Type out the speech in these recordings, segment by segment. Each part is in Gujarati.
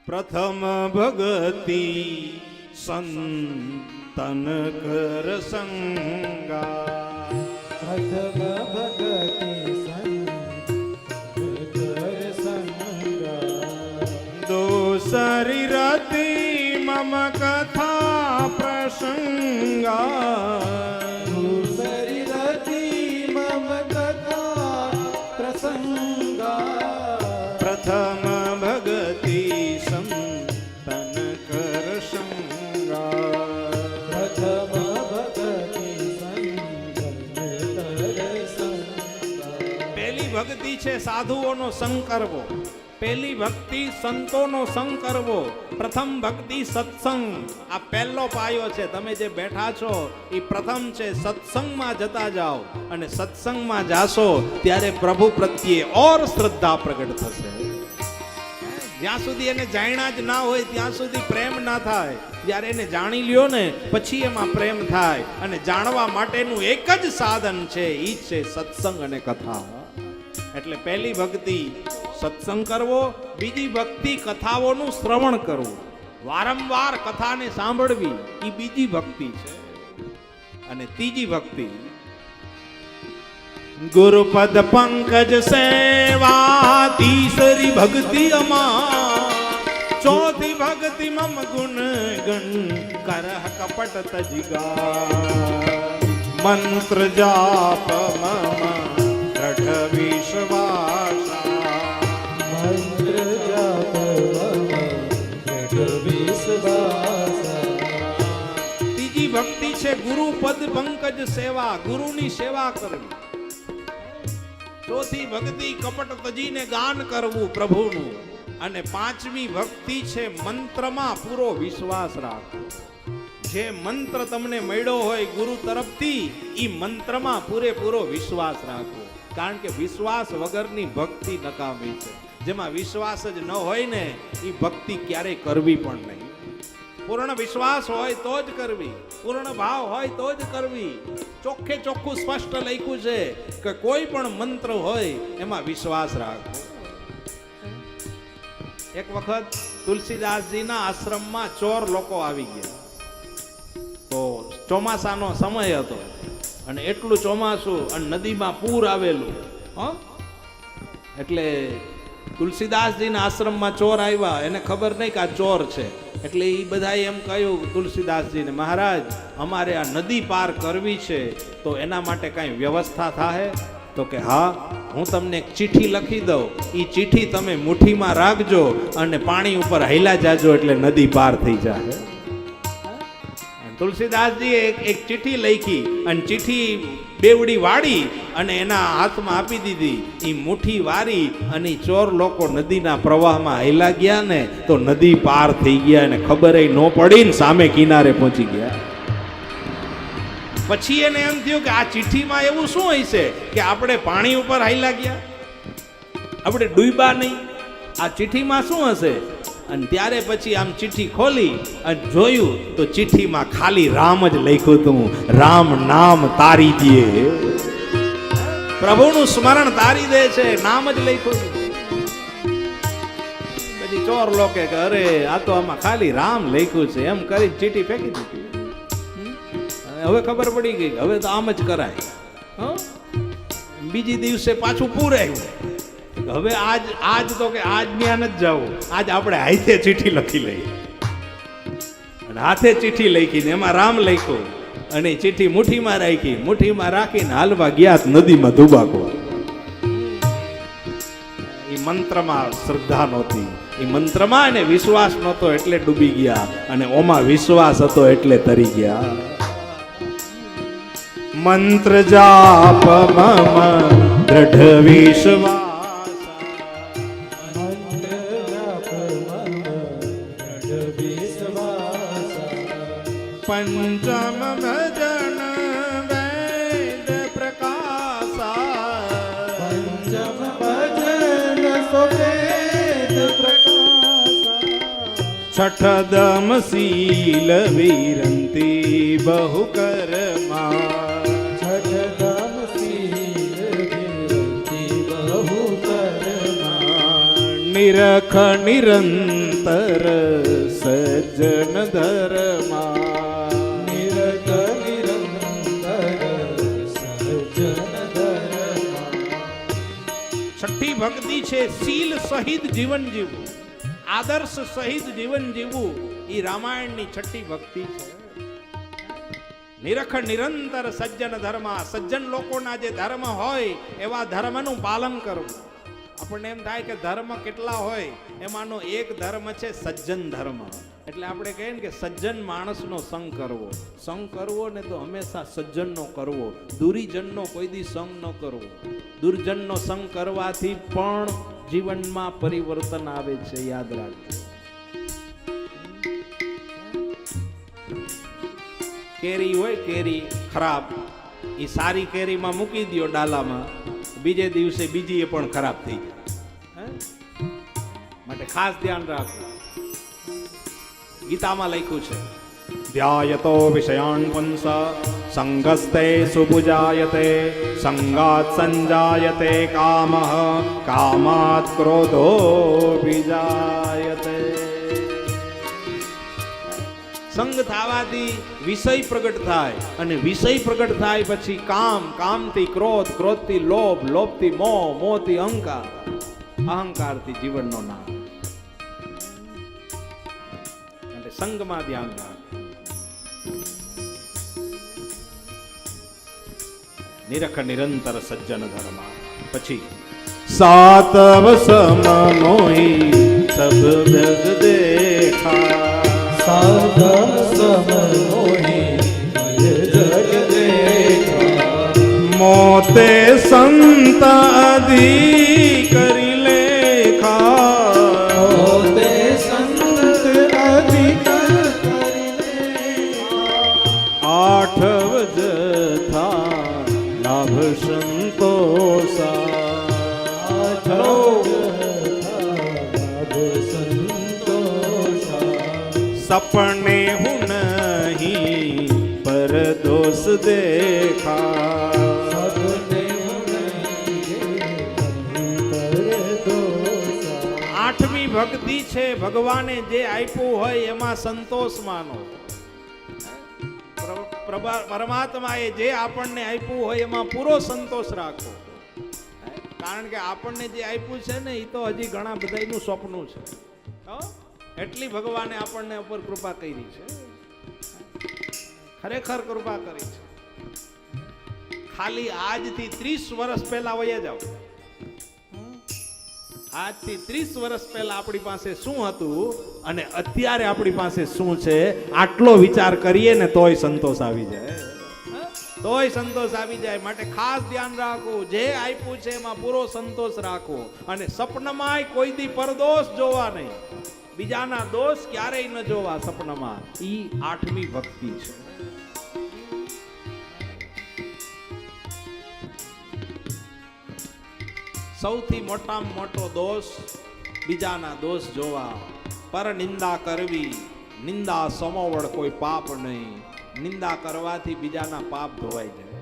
પ્રથમ ભગતિ સંતન કર સંગા, પ્રથમ ભગતિ સંત કર સંગા, દોસરી રતિ મમ કથા પ્રસંગા, દૂસરી રતિ મમ કથા પ્રસંગા, પ્રથમ ભગતિ સંતન કર સંગા, પ્રથમ ભગતિ સંત કર સંગા. પહેલી ભક્તિ છે સાધુઓનો સંગ કરવો, પહેલી ભક્તિ સંતોનો સંગ કરવો, પ્રથમ ભક્તિ સત્સંગ. આ પહેલો પાયો છે. તમે જે બેઠા છો એ પ્રથમ છે. સત્સંગમાં જતા જાઓ અને સત્સંગમાં જાશો ત્યારે પ્રભુ પ્રત્યે ઓર શ્રદ્ધા પ્રગટ થશે. જ્યાં સુધી એને જાણ્યા જ ના હોય ત્યાં સુધી પ્રેમ ના થાય. જ્યારે એને જાણી લ્યો ને પછી એમાં પ્રેમ થાય. અને જાણવા માટેનું એક જ સાધન છે, ઈ છે સત્સંગ અને કથા. એટલે પહેલી ભક્તિ સત્સંગ કરવો, બીજી ભક્તિ કથાઓનું શ્રવણ કરવું, વારંવાર કથાને સાંભળવી, એ બીજી ભક્તિ છે. અને ત્રીજી ભક્તિ ગુરુપદ પંકજ સેવા, તીસરી ભક્તિ અમા, ચોથી ભક્તિ મમ ગુણ ગણ કરહ કપટ તજિગા, મંત્ર જાપ મમ દ્રઢ વિશ્વાસા, મંત્ર જાપ મમ દ્રઢ વિશ્વાસા. ત્રીજી ભક્તિ છે ગુરુપદ પંકજ સેવા, ગુરુની સેવા કરવી. ચોથી ભક્તિ કપટ તજીને ગાન કરવું પ્રભુનું. અને પાંચમી ભક્તિ છે મંત્રમાં પૂરો વિશ્વાસ રાખવો. જે મંત્ર તમને મળ્યો હોય ગુરુ તરફથી, એ મંત્રમાં પૂરેપૂરો વિશ્વાસ રાખવો. કારણ કે વિશ્વાસ વગરની ભક્તિ નકામી છે. જેમાં વિશ્વાસ જ ન હોય ને એ ભક્તિ ક્યારેય કરવી પણ નહીં. પૂર્ણ વિશ્વાસ હોય તો જ કરવી, પૂર્ણ ભાવ હોય તો જ કરવી. ચોખ્ખે ચોખ્ખું સ્પષ્ટ લખ્યું છે કે કોઈ પણ મંત્ર હોય એમાં વિશ્વાસ રાખવો. એક વખત તુલસીદાસજીના આશ્રમમાં ચોર લોકો આવી ગયા. તો ચોમાસાનો સમય હતો અને એટલું ચોમાસું અને નદીમાં પૂર આવેલું. એટલે તુલસીદાસજીના આશ્રમમાં ચોર આવ્યા. એને ખબર નહીં કે આ ચોર છે. એટલે એ બધાએ એમ કહ્યું તુલસીદાસજીને, મહારાજ અમારે આ નદી પાર કરવી છે, તો એના માટે કાંઈ વ્યવસ્થા થાય? તો કે હા, હું તમને એક ચિઠ્ઠી લખી દઉં, એ ચિઠ્ઠી તમે મુઠ્ઠીમાં રાખજો અને પાણી ઉપર હાલ્યા જાજો એટલે નદી પાર થઈ જાય. તુલસીદાસજીએ એક ચિઠ્ઠી લખી અને ચિઠ્ઠી બેવડી વાળી અને એના હાથમાં આપી દીધી. એ મુઠ્ઠી વારી અને ચોર લોકો નદીના પ્રવાહમાં હાલ્યા ગયા ને તો નદી પાર થઈ ગયા અને ખબર ન પડી ને સામે કિનારે પહોંચી ગયા. પછી એને એમ થયું કે આ ચિઠ્ઠીમાં એવું શું હોય છે કે આપણે પાણી ઉપર હાલ્યા ગયા, આપણે ડૂબ્યા નહીં, આ ચિઠ્ઠીમાં શું હશે? અને ત્યારે પછી આમ ચિઠ્ઠી ખોલી અને જોયું તો ચિઠ્ઠીમાં ખાલી રામ જ લખ્યું હતું. રામ નામ તારી દે, પ્રભુનું સ્મરણ તારી દે છે, નામ જ લખ્યું હતું. પછી ચોર લોકો કે અરે આ તો આમાં ખાલી રામ લખ્યું છે, એમ કરી ચિઠ્ઠી ફેંકી દીધી. હવે ખબર પડી ગઈ હવે તો આમ જ કરાય. બીજી દિવસે પાછું પૂર આવ્યું. હવે આજ તો કે આજ ત્યાં નથી જવું, આજ આપણે હાથે ચિઠ્ઠી લખી લઈએ. અને હાથે ચિઠ્ઠી લખીને એમાં રામ લખ્યું અને ચિઠ્ઠી મુઠ્ઠીમાં રાખી, મુઠ્ઠીમાં રાખીને હાલવા ગયા નદીમાં ધુબાકવા. એ મંત્રમાં શ્રદ્ધા નહોતી, એ મંત્રમાં એને વિશ્વાસ નહોતો એટલે ડૂબી ગયા, અને ઓમાં વિશ્વાસ હતો એટલે તરી ગયા. મંત્ર જાપ મમ દ્રઢ વિશ્વાસ, પંચમ ભજન વેદ પ્રકાશા, પંચમ ભજન વેદ પ્રકાશા, છઠદમ શીલ વિરંતી બહુ કર્મા, છઠદમ શીલ વિરંતી બહુ કર્મા, નિરખ નિરંતર સજ્જન ધર્મા નિરખ નિરંતર સજ્જન ધર્મા. છઠ્ઠી ભક્તિ છે શીલ સહિત જીવન જીવવું, આદર્શ સહિત જીવન જીવવું. એ રામાયણની છઠ્ઠી ભક્તિ છે. નિરખ નિરંતર સજ્જન ધર્મ, સજ્જન લોકોના જે ધર્મ હોય એવા ધર્મનું પાલન કરવું. આપણને એમ થાય કે ધર્મ કેટલા હોય, એમાંનો એક ધર્મ છે સજ્જન ધર્મ. એટલે આપણે કહીએ ને કે સજ્જન માણસનો સંગ કરવો. સંગ કરવો ને તો હંમેશા સજ્જનનો કરવો, દુરીજનનો કોઈ દી સંગ ન કરવો. દુર્જનનો સંગ કરવાથી પણ જીવનમાં પરિવર્તન આવે છે, યાદ રાખજો. કેરી હોય, કેરી ખરાબ, એ સારી કેરીમાં મૂકી દો ડાલામાં, બીજે દિવસે બીજી એ પણ ખરાબ થઈ જાય. માટે ખાસ ધ્યાન રાખવું. ગીતામાં લખ્યું છે ધ્યાયતો વિષયાન પુંસ સંગસ્તે સુબુજાયતે સંગાત સંજાયતે કામઃ કામાત ક્રોધો વિજાયતે. સંગ થવાથી વિષય પ્રગટ થાય, અને વિષય પ્રગટ થાય પછી કામ, કામથી ક્રોધ, ક્રોધથી લોભ, લોભથી મોહ, મોહથી અહંકાર, અહંકારથી જીવનનો નાશ. એટલે સંગમાં ધ્યાન રાખ. નિરખ નિરંતર સજ્જન ધર્મ. પછી સાતવ સમ મોહી સબ જગ દેખા, સાધમ સમોહી જગ દેખા. મોતે સંત અધિ કરી લેખા, મોતે સંત અધિક કરી લેખા. આઠવ જથા લાભ સંતોષા. સપને હું નહીં પર દોષ દેખા. આઠમી ભક્તિ છે ભગવાને જે આપ્યું હોય એમાં સંતોષ માનો. પરમાત્માએ જે આપણને આપ્યું હોય એમાં પૂરો સંતોષ રાખો. કારણ કે આપણને જે આપ્યું છે ને એ તો હજી ઘણા બધાનું સ્વપ્ન છે. એટલી ભગવાને આપણને ઉપર કૃપા કરી છે, ખરેખર કૃપા કરી છે. ખાલી આજથી 30 વર્ષ પહેલા વયા જાઓ. આજથી 30 વર્ષ પહેલા આપણી પાસે શું હતું અને અત્યારે આપણી પાસે શું છે, આટલો વિચાર કરીએ ને તોય સંતોષ આવી જાય, તોય સંતોષ આવી જાય. માટે ખાસ ધ્યાન રાખવું, જે આપ્યું છે એમાં પૂરો સંતોષ રાખવો. અને સપનામાં કોઈ દી પરદોષ જોવા નહીં, બીજાના દોષ ક્યારેય ન જોવા સપનામાં. ઈ આઠમી ભક્તિ છે. સૌથી મોટામાં મોટો દોષ બીજાના દોષ જોવા, પર નિંદા કરવી. નિંદા સમોવડ કોઈ પાપ નહીં. નિંદા કરવાથી બીજાના પાપ ધોવાઈ જાય.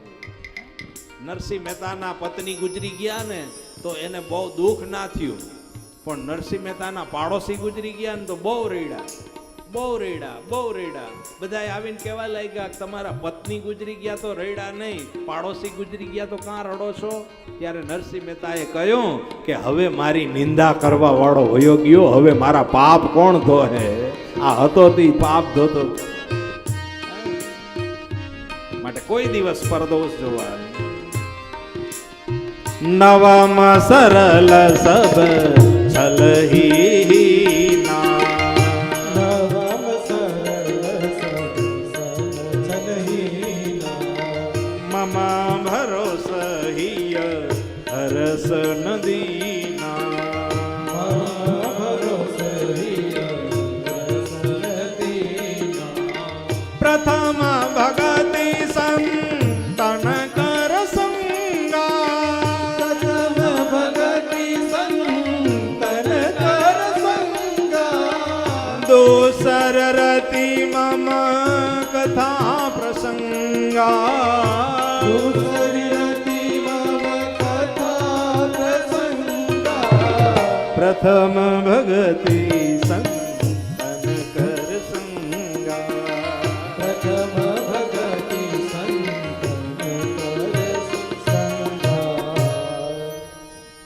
નરસિંહ મહેતાના પત્ની ગુજરી ગયા ને તો એને બહુ દુઃખ ના થયું, પણ નરસિંહ મહેતાના પાડોશી ગુજરી ગયા ને તો બહુ રેડા, બહુ રેડા, બહુ રેડા. બધા આવીને કહેવા લાગ્યા કે તમારા પત્ની ગુજરી ગયા તો રેડા નહીં, પાડોશી ગુજરી ગયા તો કાં રડો છો? ત્યારે નરસિંહ મહેતાએ કહ્યું કે હવે મારી નિંદા કરવા વાળો વયો ગયો, હવે મારા પાપ કોણ ધોહે? આ હતો તે પાપ ધોતો. માટે કોઈ દિવસ પરદોષ જોવા નહીં. નવમ સરલ સબ છલહી ના, નવમ સરળ સબ છલહી ના. મમ ભરોસ હિય હરસ નદીના. ભરોસ હિય હરસ નદીના. પ્રથમ ભગતિ સંતન કર સંગા, પ્રથમ ભગતિ સંતન કર સંગા. દોસર રતિ મમ કથા પ્રસંગા. પ્રથમ ભગતિ સંગ